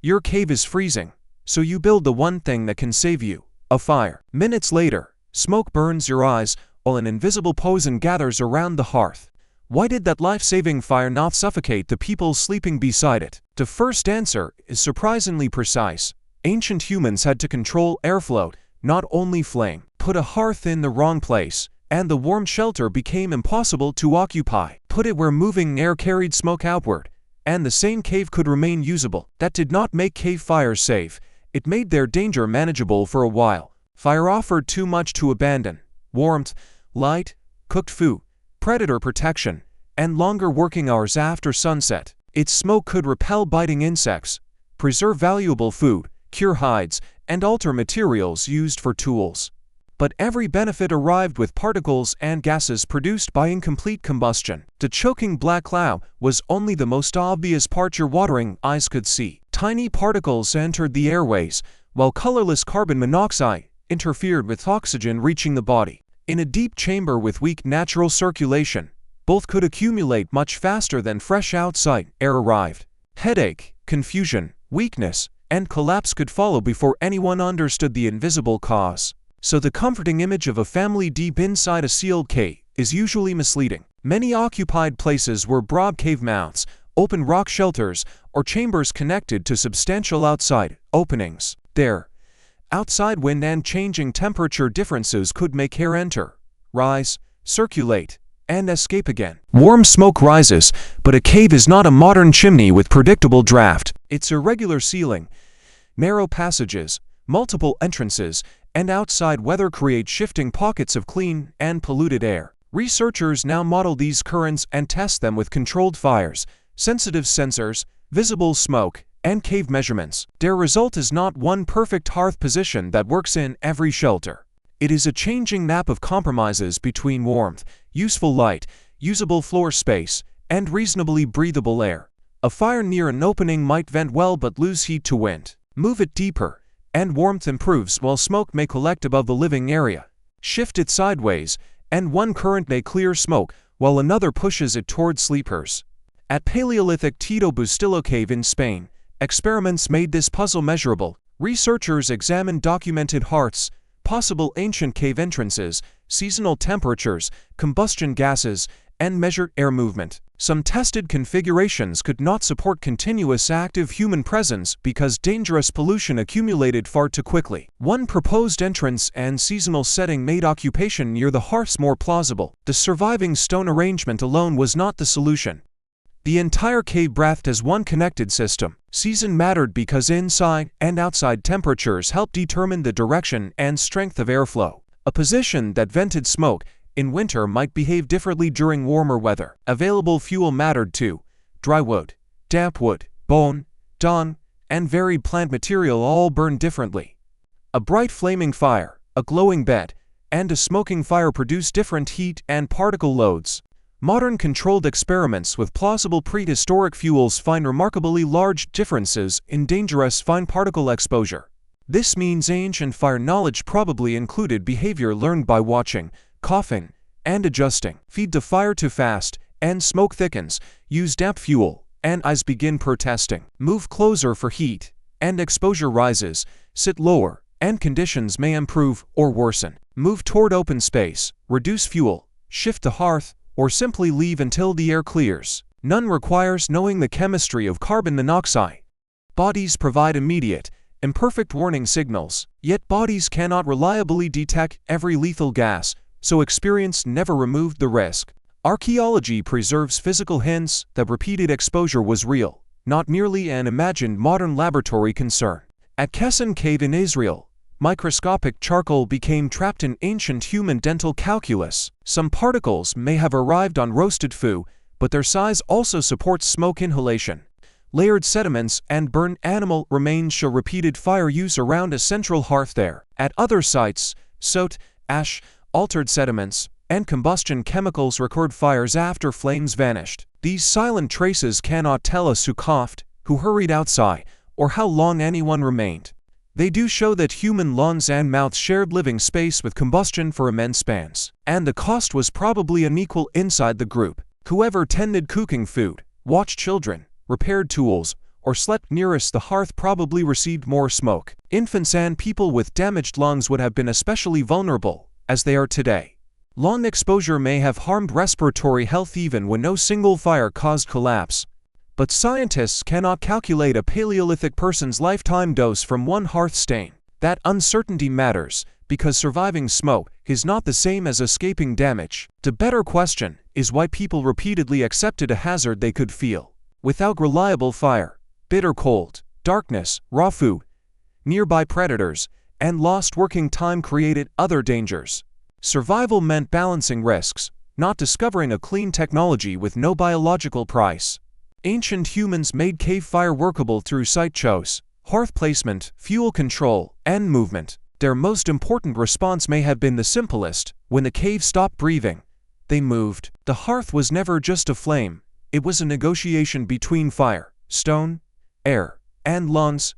Your cave is freezing, so you build the one thing that can save you, a fire. Minutes later, smoke burns your eyes while an invisible poison gathers around the hearth. Why did that life-saving fire not suffocate the people sleeping beside it? The first answer is surprisingly precise. Ancient humans had to control airflow, not only flame. Put a hearth in the wrong place, and the warm shelter became impossible to occupy. Put it where moving air carried smoke outward, and the same cave could remain usable. That did not make cave fires safe. It made their danger manageable for a while. Fire offered too much to abandon: warmth, light, cooked food, predator protection, and longer working hours after sunset. Its smoke could repel biting insects, preserve valuable food, cure hides, and alter materials used for tools. But every benefit arrived with particles and gases produced by incomplete combustion. The choking black cloud was only the most obvious part your watering eyes could see. Tiny particles entered the airways, while colorless carbon monoxide interfered with oxygen reaching the body. In a deep chamber with weak natural circulation, both could accumulate much faster than fresh outside air arrived. Headache, confusion, weakness, and collapse could follow before anyone understood the invisible cause. So the comforting image of a family deep inside a sealed cave is usually misleading. Many occupied places were broad cave mouths, open rock shelters, or chambers connected to substantial outside openings. There, outside wind and changing temperature differences could make air enter, rise, circulate, and escape again. Warm smoke rises, but a cave is not a modern chimney with predictable draft. Its irregular ceiling, narrow passages, multiple entrances, and outside weather create shifting pockets of clean and polluted air. Researchers now model these currents and test them with controlled fires, sensitive sensors, visible smoke, and cave measurements. Their result is not one perfect hearth position that works in every shelter. It is a changing map of compromises between warmth, useful light, usable floor space, and reasonably breathable air. A fire near an opening might vent well but lose heat to wind. Move it deeper, and warmth improves while smoke may collect above the living area. Shift it sideways, and one current may clear smoke while another pushes it toward sleepers. At Paleolithic Tito Bustillo Cave in Spain, experiments made this puzzle measurable. Researchers examined documented hearths, possible ancient cave entrances, seasonal temperatures, combustion gases, and measured air movement. Some tested configurations could not support continuous active human presence because dangerous pollution accumulated far too quickly. One proposed entrance and seasonal setting made occupation near the hearths more plausible. The surviving stone arrangement alone was not the solution. The entire cave breathed as one connected system. Season mattered because inside and outside temperatures helped determine the direction and strength of airflow. A position that vented smoke in winter might behave differently during warmer weather. Available fuel mattered too. Dry wood, damp wood, bone, dung, and varied plant material all burned differently. A bright flaming fire, a glowing bed, and a smoking fire produce different heat and particle loads. Modern controlled experiments with plausible prehistoric fuels find remarkably large differences in dangerous fine particle exposure. This means ancient fire knowledge probably included behavior learned by watching, coughing, and adjusting. Feed the fire too fast, and smoke thickens. Use damp fuel, and eyes begin protesting. Move closer for heat, and exposure rises. Sit lower, and conditions may improve or worsen. Move toward open space, reduce fuel, shift the hearth, or simply leave until the air clears. None requires knowing the chemistry of carbon monoxide. Bodies provide immediate, imperfect warning signals, yet bodies cannot reliably detect every lethal gas, so experience never removed the risk. Archaeology preserves physical hints that repeated exposure was real, not merely an imagined modern laboratory concern. At Kesson Cave in Israel, microscopic charcoal became trapped in ancient human dental calculus. Some particles may have arrived on roasted food, but their size also supports smoke inhalation. Layered sediments and burned animal remains show repeated fire use around a central hearth there. At other sites, soot, ash, altered sediments, and combustion chemicals record fires after flames vanished. These silent traces cannot tell us who coughed, who hurried outside, or how long anyone remained. They do show that human lungs and mouths shared living space with combustion for immense spans. And the cost was probably unequal inside the group. Whoever tended cooking food, watched children, repaired tools, or slept nearest the hearth probably received more smoke. Infants and people with damaged lungs would have been especially vulnerable, as they are today. Long exposure may have harmed respiratory health even when no single fire caused collapse. But scientists cannot calculate a Paleolithic person's lifetime dose from one hearth stain. That uncertainty matters, because surviving smoke is not the same as escaping damage. The better question is why people repeatedly accepted a hazard they could feel. Without reliable fire, bitter cold, darkness, raw food, nearby predators, and lost working time created other dangers. Survival meant balancing risks, not discovering a clean technology with no biological price. Ancient humans made cave fire workable through site choice, hearth placement, fuel control, and movement. Their most important response may have been the simplest. When the cave stopped breathing, they moved. The hearth was never just a flame. It was a negotiation between fire, stone, air, and lungs.